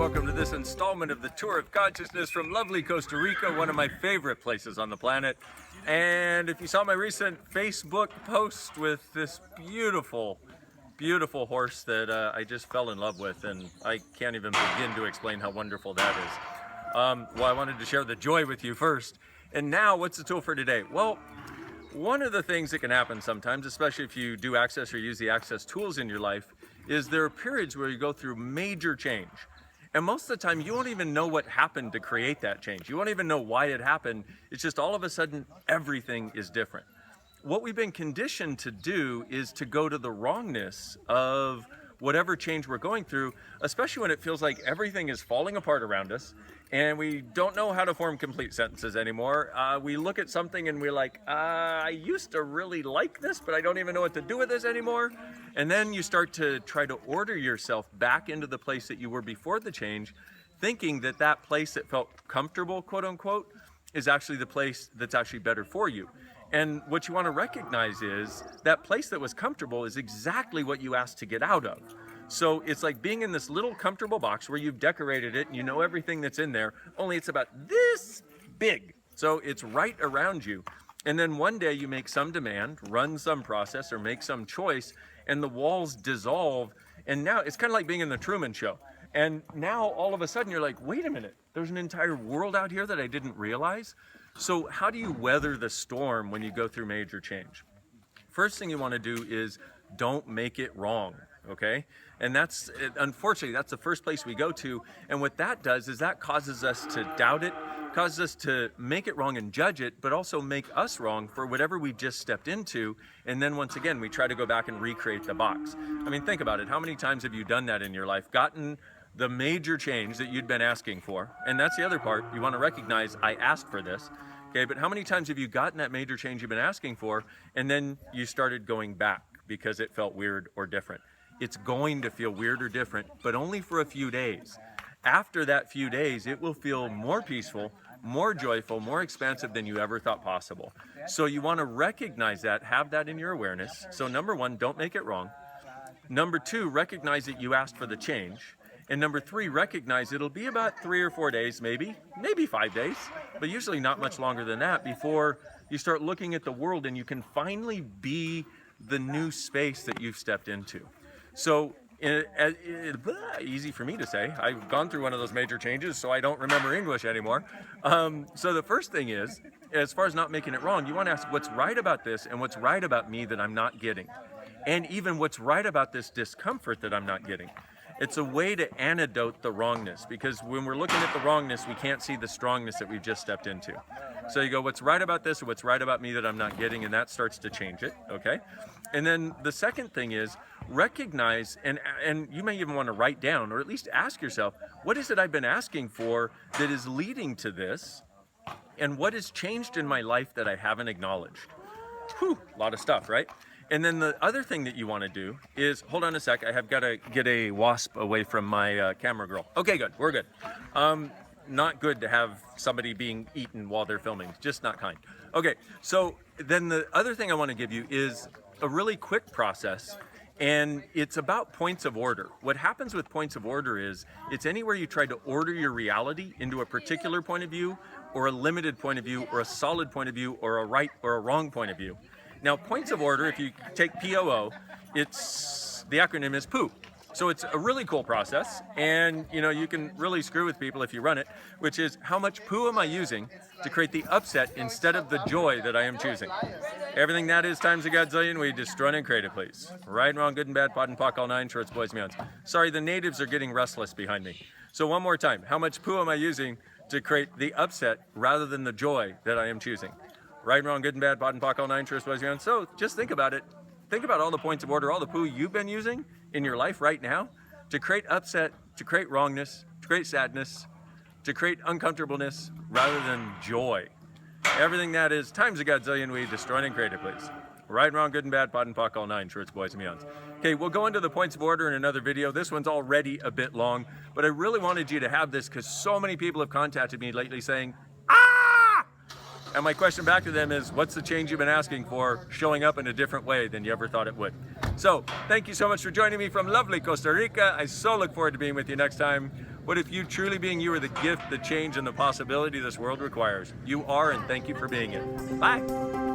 welcome to this installment of the Tour of Consciousness from lovely Costa Rica, one of my favorite places on the planet. And if you saw my recent Facebook post with this beautiful horse that I just fell in love with, and I can't even begin to explain how wonderful that is. Well, I wanted to share the joy with you first. And now, what's the tool for today? Well, one of the things that can happen sometimes, especially if you do access or use the access tools in your life, is there are periods where you go through major change. And most of the time, you won't even know what happened to create that change. You won't even know why it happened. It's just all of a sudden, everything is different. What we've been conditioned to do is to go to the wrongness of whatever change we're going through, especially when it feels like everything is falling apart around us and we don't know how to form complete sentences anymore. We look at something and we're like, I used to really like this, but I don't even know what to do with this anymore. And then you start to try to order yourself back into the place that you were before the change, thinking that that place that felt comfortable, quote unquote, is actually the place that's actually better for you. And what you want to recognize is that place that was comfortable is exactly what you asked to get out of. So it's like being in this little comfortable box where you've decorated it and you know everything that's in there, only it's about this big. So it's right around you. And then one day you make some demand, run some process, or make some choice, and the walls dissolve. And now it's kind of like being in the Truman Show. And now all of a sudden you're like, wait a minute, there's an entire world out here that I didn't realize. So how do you weather the storm when you go through major change? First thing you want to do is don't make it wrong, okay? And that's, unfortunately, that's the first place we go to. And what that does is that causes us to doubt it, causes us to make it wrong and judge it, but also make us wrong for whatever we just stepped into. And then once again, we try to go back and recreate the box. I mean, think about it. How many times have you done that in your life? Gotten the major change that you'd been asking for? And that's the other part. You want to recognize, I asked for this. Okay, but how many times have you gotten that major change you've been asking for, and then you started going back because it felt weird or different? It's going to feel weird or different, but only for a few days. After that few days, it will feel more peaceful, more joyful, more expansive than you ever thought possible. So you want to recognize that, have that in your awareness. So number one, don't make it wrong. Number two, recognize that you asked for the change. And number three, recognize it'll be about 3 or 4 days, maybe 5 days, but usually not much longer than that before you start looking at the world and you can finally be the new space that you've stepped into. So easy for me to say. I've gone through one of those major changes, so I don't remember English anymore. So the first thing is, as far as not making it wrong, you want to ask what's right about this and what's right about me that I'm not getting. And even what's right about this discomfort that I'm not getting. It's a way to antidote the wrongness, because when we're looking at the wrongness, we can't see the strongness that we've just stepped into. So you go, what's right about this or what's right about me that I'm not getting, and that starts to change it, okay? And then the second thing is recognize, and you may even want to write down, or at least ask yourself, what is it I've been asking for that is leading to this? And what has changed in my life that I haven't acknowledged? Whew, a lot of stuff, right? And then the other thing that you want to do is, hold on a sec, I have got to get a wasp away from my camera girl. Okay, good, we're good. Not good to have somebody being eaten while they're filming, just not kind. Okay, so then the other thing I want to give you is a really quick process, and it's about points of order. What happens with points of order is, it's anywhere you try to order your reality into a particular point of view, or a limited point of view, or a solid point of view, or a right or a wrong point of view. Now, points of order, if you take POO, the acronym is POO. So it's a really cool process, and you can really screw with people if you run it, which is how much poo am I using to create the upset instead of the joy that I am choosing? Everything that is times a godzillion, we destroy and create it, please. Right and wrong, good and bad, pot and pock, all nine, shorts, boys, meons. Sorry, the natives are getting restless behind me. So one more time, how much poo am I using to create the upset rather than the joy that I am choosing? Right and wrong, good and bad, pot and pock, all nine, shorts, boys, meons. So just think about it. Think about all the points of order, all the poo you've been using in your life right now to create upset, to create wrongness, to create sadness, to create uncomfortableness rather than joy. Everything that is times a godzillion, we destroy and create it, please. Right and wrong, good and bad, pot and pock, all nine, shorts, boys, and meons. Okay, we'll go into the points of order in another video. This one's already a bit long, but I really wanted you to have this because so many people have contacted me lately saying, and my question back to them is, what's the change you've been asking for showing up in a different way than you ever thought it would? So, thank you so much for joining me from lovely Costa Rica. I so look forward to being with you next time. What if you truly being you are the gift, the change, and the possibility this world requires? You are, and thank you for being it. Bye.